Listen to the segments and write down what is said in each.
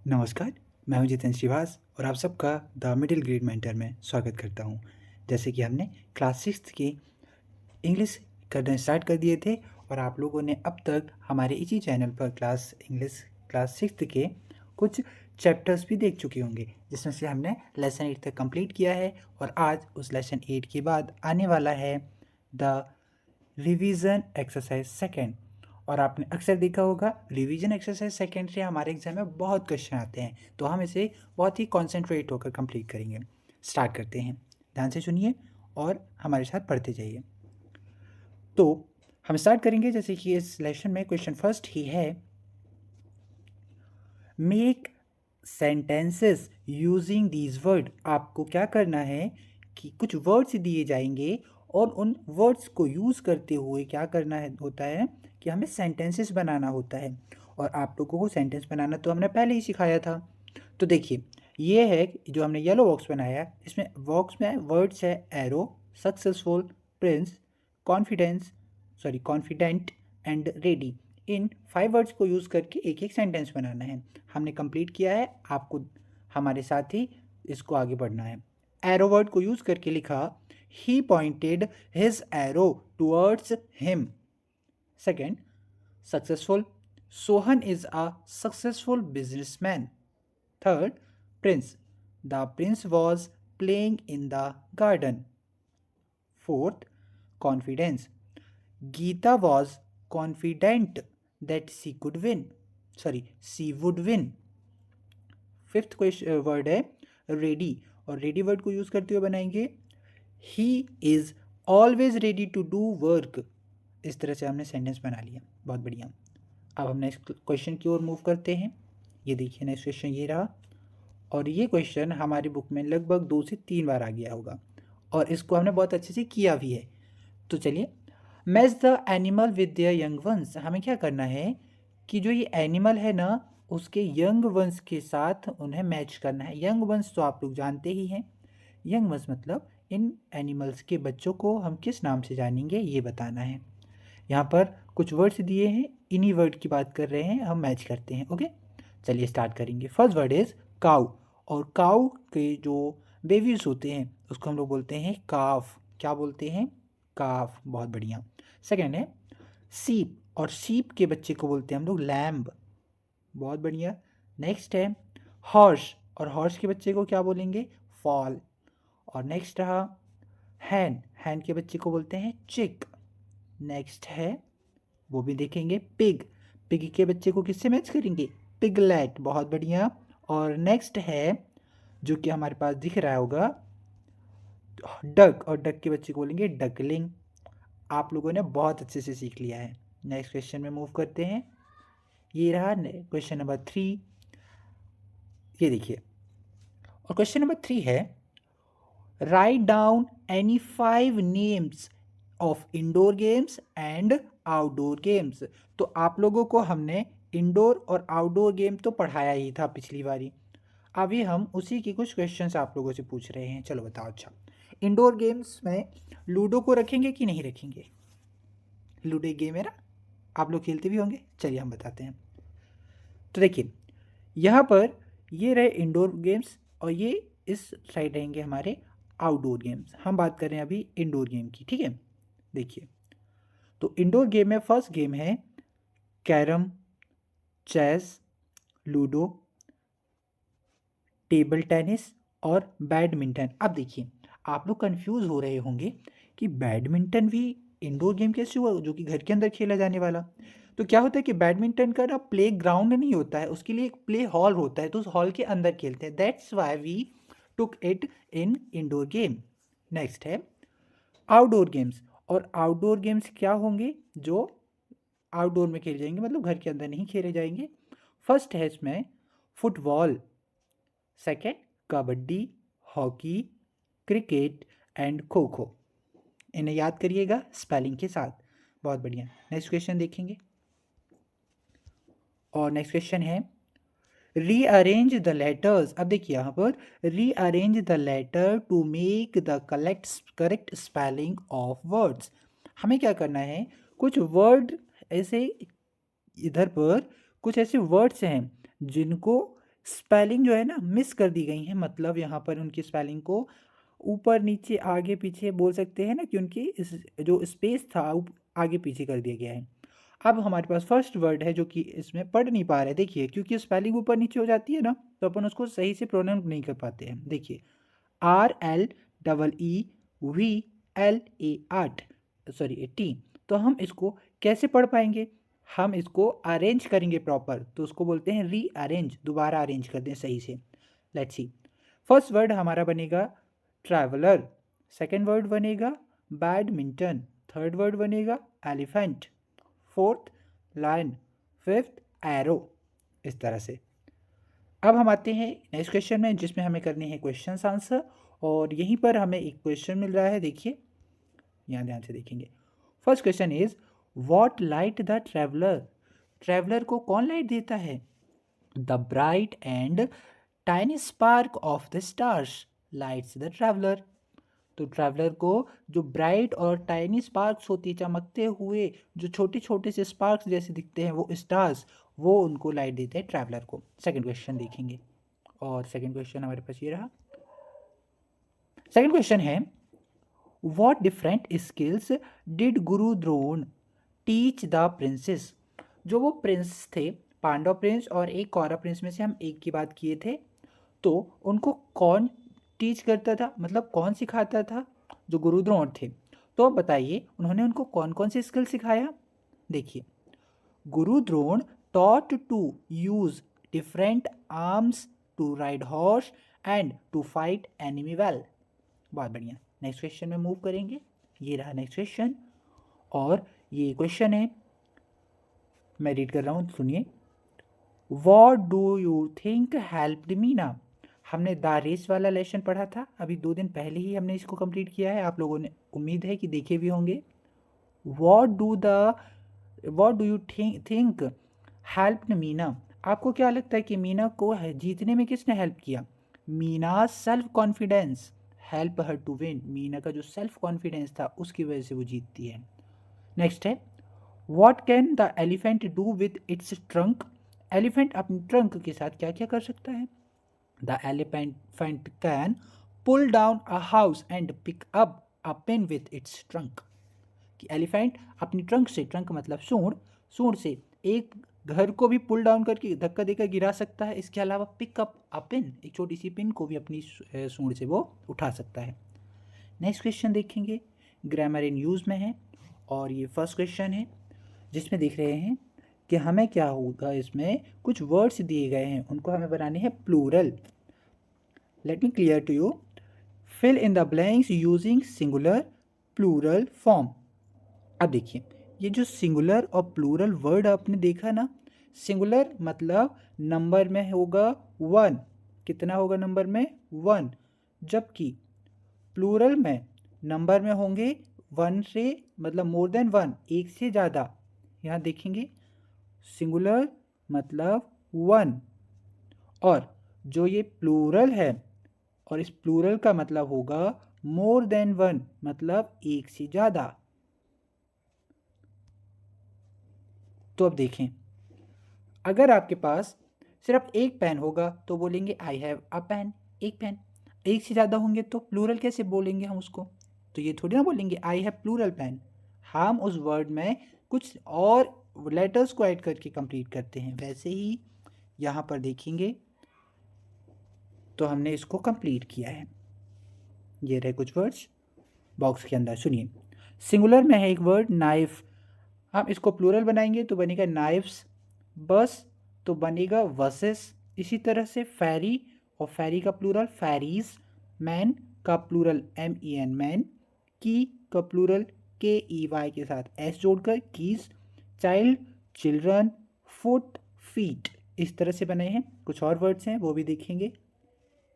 नमस्कार, मैं हूं जितेंद्र श्रीवास और आप सबका द मिडिल ग्रेड मेंटर में स्वागत करता हूं। जैसे कि हमने क्लास सिक्स्थ की इंग्लिश करना स्टार्ट कर दिए थे और आप लोगों ने अब तक हमारे इसी चैनल पर क्लास सिक्स्थ के कुछ चैप्टर्स भी देख चुके होंगे, जिसमें से हमने लेसन 8 तक कंप्लीट किया है और आज उस लेसन 8 के बाद आने वाला है द रिवीजन एक्सरसाइज सेकेंड। और आपने अक्सर देखा होगा रिवीजन एक्सरसाइज सेकेंड से हमारे एग्जाम में बहुत क्वेश्चन आते हैं, तो हम इसे बहुत ही कॉन्सेंट्रेट होकर कंप्लीट करेंगे। स्टार्ट करते हैं, ध्यान से सुनिए और हमारे साथ पढ़ते जाइए। तो हम स्टार्ट करेंगे, जैसे कि इस लेसन में क्वेश्चन फर्स्ट ही है, make sentences using these word. आपको क्या करना है कि कुछ वर्ड्स दिए जाएंगे और उन वर्ड्स को यूज़ करते हुए क्या करना है होता है कि हमें सेंटेंसेस बनाना होता है। और आप लोगों को सेंटेंस बनाना तो हमने पहले ही सिखाया था। तो देखिए, ये है जो हमने येलो बॉक्स बनाया है, इसमें बॉक्स में वर्ड्स है arrow, successful, Prince, confident and ready. In 5 words को यूज़ करके एक एक सेंटेंस बनाना है। हमने कंप्लीट किया है, आपको हमारे साथ ही इसको आगे बढ़ना है। एरो वर्ड को यूज़ करके लिखा, he pointed his arrow towards him. Second, successful, Sohan is a successful businessman. Third, prince, the prince was playing in the garden. Fourth, confidence, Geeta was confident that she would win. Fifth question word है ready, और ready word को use करते हुए बनाएंगे, he is always ready to do work. इस तरह से हमने सेंटेंस बना लिया, बहुत बढ़िया। अब हम नेक्स्ट क्वेश्चन की ओर मूव करते हैं। ये देखिए, नेक्स्ट क्वेश्चन ये रहा, और ये क्वेश्चन हमारी बुक में लगभग 2 से 3 बार आ गया होगा और इसको हमने बहुत अच्छे से किया भी है। तो चलिए, match the animal with their young ones. हमें क्या करना है कि जो ये एनिमल है ना, उसके यंग वंस के साथ उन्हें मैच करना है। यंग वंस तो आप लोग जानते ही हैं, यंग वंस मतलब इन एनिमल्स के बच्चों को हम किस नाम से जानेंगे ये बताना है। यहाँ पर कुछ वर्ड्स दिए हैं, इन्हीं वर्ड की बात कर रहे हैं, हम मैच करते हैं। ओके, चलिए स्टार्ट करेंगे। फर्स्ट वर्ड इज काउ, और काउ के जो बेबीज होते हैं उसको हम लोग बोलते हैं काफ। क्या बोलते हैं? काफ, बहुत बढ़िया। सेकेंड है सीप, और सीप के बच्चे को बोलते हैं हम लोग लैम्ब, बहुत बढ़िया। नेक्स्ट है हॉर्स, और हॉर्स के बच्चे को क्या बोलेंगे? फॉल। और नेक्स्ट रहा हैन, हैन के बच्चे को बोलते हैं चिक। नेक्स्ट है, वो भी देखेंगे, पिग, पिग के बच्चे को किससे मैच करेंगे? पिगलेट, बहुत बढ़िया। और नेक्स्ट है जो कि हमारे पास दिख रहा होगा, डक, और डक के बच्चे को बोलेंगे डकलिंग। आप लोगों ने बहुत अच्छे से सीख लिया है। नेक्स्ट क्वेश्चन में मूव करते हैं। ये रहा क्वेश्चन नंबर 3, ये देखिए, और क्वेश्चन नंबर 3 है, write down any 5 names of indoor games and outdoor games. तो आप लोगों को हमने इंडोर और आउटडोर गेम तो पढ़ाया ही था पिछली बारी, अभी हम उसी के कुछ क्वेश्चंस आप लोगों से पूछ रहे हैं। चलो बताओ। अच्छा, इंडोर गेम्स में लूडो को रखेंगे कि नहीं रखेंगे? लूडो एक गेम है ना, आप लोग खेलते भी होंगे। चलिए हम बताते हैं। तो देखिए, यहाँ पर ये रहे इंडोर गेम्स और ये इस साइड रहेंगे हमारे आउटडोर गेम्स। हम बात कर रहे हैं अभी इंडोर गेम की, ठीक है। देखिए, तो इंडोर गेम में फर्स्ट गेम है carrom, chess, ludo, table tennis और बैडमिंटन। अब देखिए, आप लोग कंफ्यूज हो रहे होंगे कि बैडमिंटन भी इंडोर गेम कैसे हुआ जो कि घर के अंदर खेला जाने वाला। तो क्या होता है कि बैडमिंटन का ना प्ले ग्राउंड नहीं होता है, उसके लिए एक प्ले हॉल होता है, तो उस हॉल के अंदर खेलते हैं। That's why we took it in indoor game. Next है आउटडोर गेम्स, और आउटडोर गेम्स क्या होंगे जो आउटडोर में खेले जाएंगे, मतलब घर के अंदर नहीं खेले जाएंगे। फर्स्ट है इसमें football, second kabaddi, hockey, cricket and kho kho. इन्हें याद करिएगा स्पेलिंग के साथ, बहुत बढ़िया। नेक्स्ट क्वेश्चन देखेंगे, और नेक्स्ट क्वेश्चन है रीअरेंज द लेटर्स। अब देखिए यहाँ पर rearrange the letter to make the correct spelling of words. हमें क्या करना है, कुछ वर्ड ऐसे, इधर पर कुछ ऐसे वर्ड्स हैं जिनको स्पेलिंग जो है ना मिस कर दी गई है, मतलब यहाँ पर उनकी स्पेलिंग को ऊपर नीचे आगे पीछे बोल सकते हैं ना कि उनकी इस जो स्पेस था आगे पीछे कर दिया गया है। अब हमारे पास फर्स्ट वर्ड है जो कि इसमें पढ़ नहीं पा रहे, देखिए क्योंकि स्पेलिंग ऊपर नीचे हो जाती है ना तो अपन उसको सही से प्रोनाउंस नहीं कर पाते हैं। देखिए RLEEVLA 8 सॉरी 18, तो हम इसको कैसे पढ़ पाएंगे? हम इसको अरेंज करेंगे प्रॉपर, तो उसको बोलते हैं रीअरेंज, दोबारा अरेंज कर दें सही से। लेट्स सी, फर्स्ट वर्ड हमारा बनेगा ट्रैवलर, सेकेंड वर्ड बनेगा बैडमिंटन, थर्ड वर्ड बनेगा elephant, fourth lion, fifth arrow, इस तरह से। अब हम आते हैं नेक्स्ट क्वेश्चन में जिसमें हमें करने हैं क्वेश्चन आंसर, और यहीं पर हमें एक क्वेश्चन मिल रहा है, देखिए यहाँ ध्यान से देखेंगे। First question is what light the traveller, traveller को कौन लाइट देता है? The bright and tiny spark of the stars lights the traveller, तो ट्रैवलर को जो ब्राइट और टाइनी स्पार्क्स होती है, चमकते हुए जो छोटे छोटे से स्पार्क्स जैसे दिखते हैं वो स्टार्स, वो उनको लाइट देते हैं ट्रैवलर को। सेकंड क्वेश्चन देखेंगे, और सेकंड क्वेश्चन हमारे पास ये रहा। सेकंड क्वेश्चन है what different skills did Guru Drona teach the princess, जो वो प्रिंस थे पांडव प्रिंस और एक कौरव प्रिंस में से हम एक की बात किए थे, तो उनको कौन टीच करता था, मतलब कौन सिखाता था? जो गुरु द्रोण थे। तो अब बताइए उन्होंने उनको कौन कौन से स्किल सिखाया? देखिए गुरु Drona taught to use different arms to ride horse and to fight enemy well। बहुत बढ़िया, नेक्स्ट क्वेश्चन में मूव करेंगे। ये रहा नेक्स्ट क्वेश्चन, और ये क्वेश्चन है, मैं रीड कर रहा हूँ, सुनिए। What do you think helped Meena, हमने द रेस वाला लेसन पढ़ा था अभी 2 दिन पहले ही, हमने इसको कंप्लीट किया है, आप लोगों ने उम्मीद है कि देखे भी होंगे। What do you think helped Meena, आपको क्या लगता है कि मीना को जीतने में किसने हेल्प किया? Meena self confidence help her to win, Meena का जो सेल्फ कॉन्फिडेंस था उसकी वजह से वो जीतती है। नेक्स्ट है what can the elephant do with its trunk, elephant अपने ट्रंक के साथ क्या क्या कर सकता है? The elephant can pull down a house and pick up a pen with its trunk, कि एलिफेंट अपनी ट्रंक से, ट्रंक मतलब सूंड से एक घर को भी पुल डाउन करके धक्का देकर गिरा सकता है, इसके अलावा पिकअप अ पिन, एक छोटी सी पिन को भी अपनी सूंड से वो उठा सकता है। नेक्स्ट क्वेश्चन देखेंगे, ग्रामर इन यूज़ में है, और ये फर्स्ट क्वेश्चन है जिसमें देख रहे हैं कि हमें क्या होगा, इसमें कुछ वर्ड्स दिए गए हैं उनको हमें बनाने हैं plural. Let me clear to you, fill in the blanks using singular plural form. अब देखिए ये जो सिंगुलर और प्लूरल वर्ड आपने देखा ना, सिंगुलर मतलब नंबर में होगा 1, कितना होगा नंबर में? 1, जबकि प्लूरल में नंबर में होंगे 1 से, मतलब मोर देन 1, एक से ज़्यादा। यहाँ देखेंगे सिंगुलर मतलब 1, और जो ये प्लूरल है, और इस प्लूरल का मतलब होगा मोर देन 1, मतलब एक से ज़्यादा। तो अब देखें, अगर आपके पास सिर्फ एक पेन होगा तो बोलेंगे आई हैव अ पेन, एक पेन। एक से ज़्यादा होंगे तो प्लूरल कैसे बोलेंगे हम उसको? तो ये थोड़ी ना बोलेंगे आई हैव प्लूरल पेन, हम उस वर्ड में कुछ और लेटर्स को ऐड करके कंप्लीट करते हैं। वैसे ही यहाँ पर देखेंगे तो हमने इसको कंप्लीट किया है। ये रहे कुछ वर्ड्स बॉक्स के अंदर, सुनिए। सिंगुलर में है एक वर्ड नाइफ, हम इसको प्लूरल बनाएंगे तो बनेगा नाइफ्स, बस तो बनेगा वसेस, इसी तरह से फेरी, और फेरी का प्लूरल फेरीज, मैन का प्लूरल MEN मैन, की का प्लूरल KEY के साथ S जोड़कर keys, child children, foot feet, इस तरह से बने हैं। कुछ और वर्ड्स हैं वो भी देखेंगे,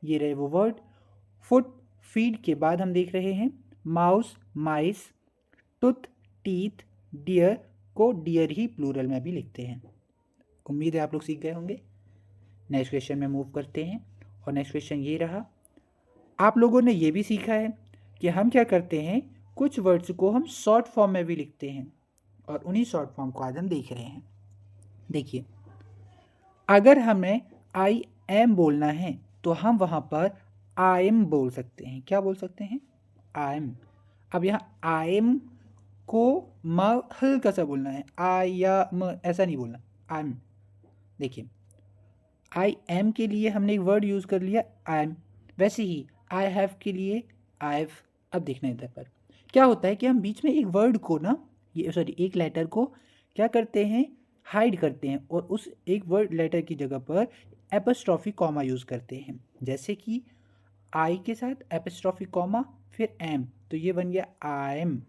ये रहे वो वर्ड। फुट फीट के बाद हम देख रहे हैं mouse mice, tooth teeth, deer को डियर ही प्लूरल में भी लिखते हैं। उम्मीद है आप लोग सीख गए होंगे। नेक्स्ट क्वेश्चन में मूव करते हैं, और नेक्स्ट क्वेश्चन ये रहा। आप लोगों ने ये भी सीखा है कि हम क्या करते हैं, कुछ वर्ड्स को हम शॉर्ट फॉर्म में भी लिखते हैं, और उन्हीं शॉर्ट फॉर्म को आज हम देख रहे हैं। देखिए अगर हमें एम बोलना है तो हम वहाँ पर आई एम बोल सकते हैं। क्या बोल सकते हैं? I am. अब यहाँ आई एम को म हल्का सा बोलना है, आई या म ऐसा नहीं बोलना, आई एम। देखिए आई एम के लिए हमने एक वर्ड यूज़ कर लिया आई एम, वैसे ही आई हैव के लिए आई हैव। अब देखना इधर पर क्या होता है कि हम बीच में एक वर्ड को ना, ये सॉरी एक लेटर को क्या करते हैं, हाइड करते हैं और उस एक वर्ड लेटर की जगह पर एपस्ट्रॉफी कॉमा यूज़ करते हैं। जैसे कि आई के साथ एपस्ट्रॉफी कॉमा फिर एम, तो ये बन गया आई एम।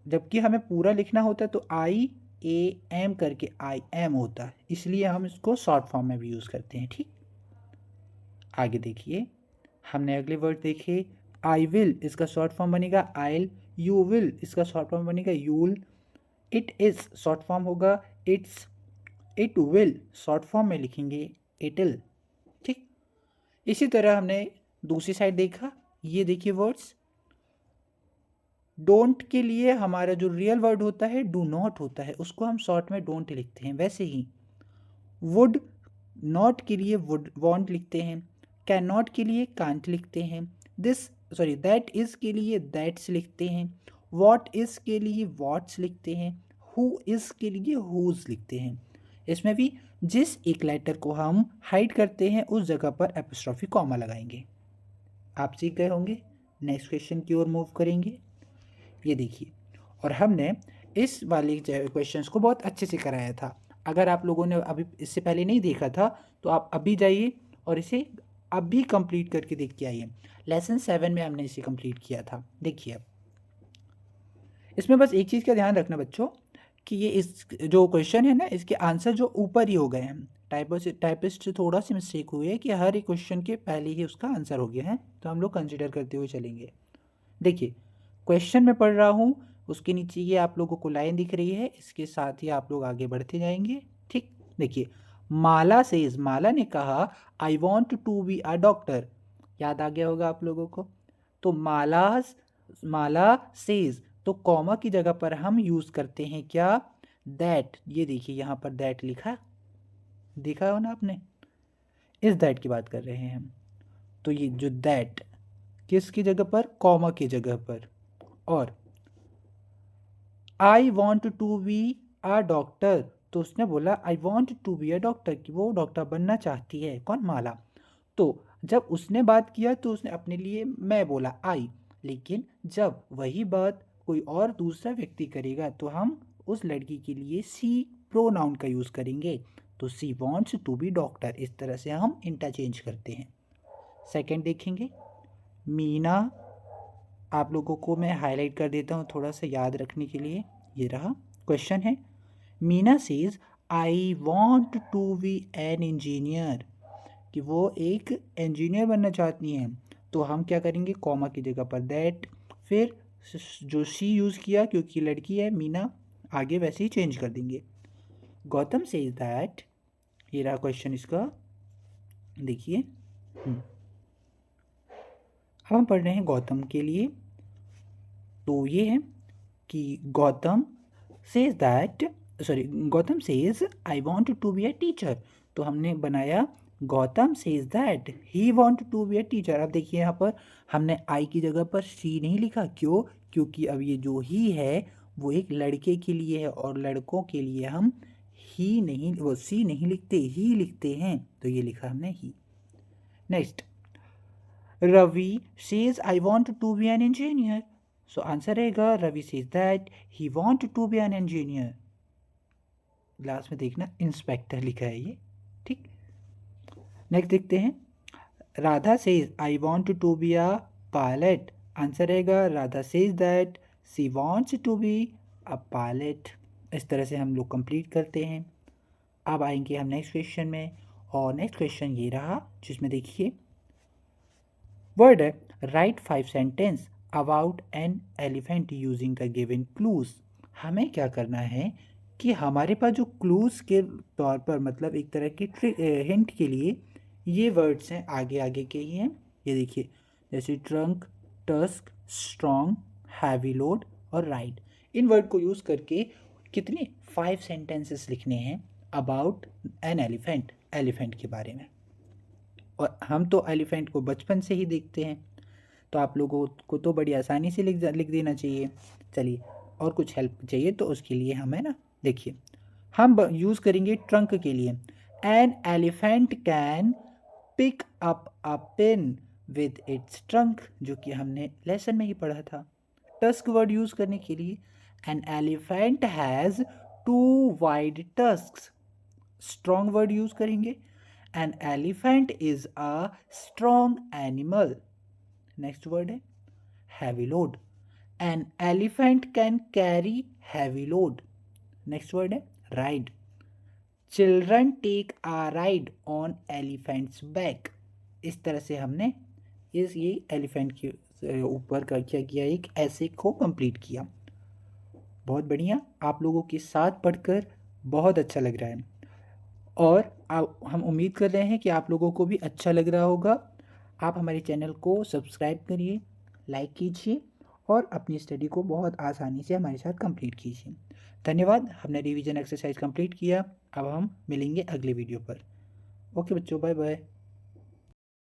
जबकि हमें पूरा लिखना होता है तो आई ए एम करके आई एम होता है, इसलिए हम इसको शॉर्ट फॉर्म में भी यूज़ करते हैं। ठीक, आगे देखिए हमने अगले वर्ड देखे। आई विल इसका शॉर्ट फॉर्म बनेगा आइल, यू विल इसका शॉर्ट फॉर्म बनेगा you'll, it is short form होगा it's, it will short form में लिखेंगे इटल। ठीक, इसी तरह हमने दूसरी साइड देखा। ये देखिए वर्ड्स, डोंट के लिए हमारा जो रियल वर्ड होता है डू नॉट होता है, उसको हम शॉर्ट में डोंट लिखते हैं। वैसे ही वुड नॉट के लिए वुड वॉन्ट लिखते हैं, कैन नॉट के लिए कांट लिखते हैं, दैट इज़ के लिए दैट्स लिखते हैं, वॉट इज़ के लिए वॉट्स लिखते हैं, हु इज़ के लिए हुज लिखते हैं। इसमें भी जिस एक लेटर को हम हाइड करते हैं उस जगह पर एपस्ट्रॉफी कॉमा लगाएंगे। आप सीख गए होंगे। नेक्स्ट क्वेश्चन की ओर मूव करेंगे। ये देखिए, और हमने इस वाले क्वेश्चंस को बहुत अच्छे से कराया था। अगर आप लोगों ने अभी इससे पहले नहीं देखा था तो आप अभी जाइए और इसे अभी कंप्लीट करके देख के आइए। लेसन 7 में हमने इसे कंप्लीट किया था। देखिए अब इसमें बस एक चीज़ का ध्यान रखना बच्चों कि ये इस जो क्वेश्चन है ना, इसके आंसर जो ऊपर ही हो गए हैं। टाइपिस्ट से थोड़ा सी मिस्टेक हुई है कि हर एक क्वेश्चन के पहले ही उसका आंसर हो गया है, तो हम लोग कंसिडर करते हुए चलेंगे। देखिए क्वेश्चन में पढ़ रहा हूँ, उसके नीचे ये आप लोगों को लाइन दिख रही है, इसके साथ ही आप लोग आगे बढ़ते जाएंगे। ठीक, देखिए माला सेज, माला ने कहा I want to be a doctor. याद आ गया होगा आप लोगों को। तो माला सेज, तो कॉमा की जगह पर हम यूज़ करते हैं क्या, दैट। ये देखिए यहाँ पर दैट लिखा, देखा हो ना आपने, इस दैट की बात कर रहे हैं हम। तो ये जो दैट किसकी जगह पर, कॉमा की जगह पर। और I want to be a doctor, तो उसने बोला I want to be a doctor, कि वो डॉक्टर बनना चाहती है। कौन, माला। तो जब उसने बात किया तो उसने अपने लिए मैं बोला आई, लेकिन जब वही बात कोई और दूसरा व्यक्ति करेगा तो हम उस लड़की के लिए सी प्रोनाउन का यूज़ करेंगे। तो सी वॉन्ट्स टू बी डॉक्टर, इस तरह से हम इंटरचेंज करते हैं। सेकंड देखेंगे, मीना, आप लोगों को मैं हाईलाइट कर देता हूँ थोड़ा सा याद रखने के लिए। ये रहा क्वेश्चन है, Meena says I want to be an engineer, कि वो एक इंजीनियर बनना चाहती हैं। तो हम क्या करेंगे, कॉमा की जगह पर दैट, फिर जो सी यूज़ किया क्योंकि लड़की है मीना, आगे वैसे ही चेंज कर देंगे। गौतम सेज दैट, ये रहा क्वेश्चन इसका, देखिए अब हम पढ़ रहे हैं गौतम के लिए। तो ये है कि Gautam says I want to be a teacher. तो हमने बनाया Gautam says that he want to be a teacher. अब देखिए यहाँ पर हमने आई की जगह पर सी नहीं लिखा, क्यों, क्योंकि अब ये जो ही है वो एक लड़के के लिए है और लड़कों के लिए हम ही नहीं, वो सी नहीं लिखते, ही लिखते हैं। तो ये लिखा हमने ही। Next, Ravi says I want to be an engineer. So answer रहेगा Ravi says that he want to be an engineer. Last में देखना इंस्पेक्टर लिखा है ये। ठीक, नेक्स्ट देखते हैं, Radha says I want to be a pilot. Answer रहेगा Radha says that she wants to be a pilot. इस तरह से हम लोग कंप्लीट करते हैं। अब आएंगे हम नेक्स्ट क्वेश्चन में, और नेक्स्ट क्वेश्चन ये रहा जिसमें देखिए वर्ड है, right 5 sentence about an elephant using the given clues. हमें क्या करना है कि हमारे पास जो क्लूज के तौर पर, मतलब एक तरह की हिंट के लिए ये वर्ड्स हैं, आगे आगे के ही हैं। ये देखिए जैसे trunk, tusk, strong, heavy load और राइड। इन वर्ड को यूज़ करके कितने 5 सेंटेंसेस लिखने हैं अबाउट एन एलिफेंट, एलिफेंट के बारे में। और हम तो एलिफेंट को बचपन से ही देखते हैं, तो आप लोगों को तो बड़ी आसानी से लिख देना चाहिए। चलिए, और कुछ हेल्प चाहिए तो उसके लिए हमें ना, देखिए हम यूज़ करेंगे ट्रंक के लिए। An elephant can pick up a pen with its trunk, जो कि हमने लेसन में ही पढ़ा था। टस्क वर्ड यूज़ करने के लिए, an elephant has 2 wide tusks. Strong word use करेंगे, an elephant is a strong animal. Next word है heavy load, an elephant can carry heavy load. Next word है ride, children take a ride on elephant's back. इस तरह से हमने ये elephant के ऊपर का क्या किया, एक ऐसे को कंप्लीट किया। बहुत बढ़िया, आप लोगों के साथ पढ़कर बहुत अच्छा लग रहा है, और हम उम्मीद कर रहे हैं कि आप लोगों को भी अच्छा लग रहा होगा। आप हमारे चैनल को सब्सक्राइब करिए, लाइक कीजिए और अपनी स्टडी को बहुत आसानी से हमारे साथ कंप्लीट कीजिए। धन्यवाद, हमने रिवीजन एक्सरसाइज कंप्लीट किया। अब हम मिलेंगे अगले वीडियो पर। ओके बच्चों, बाय बाय।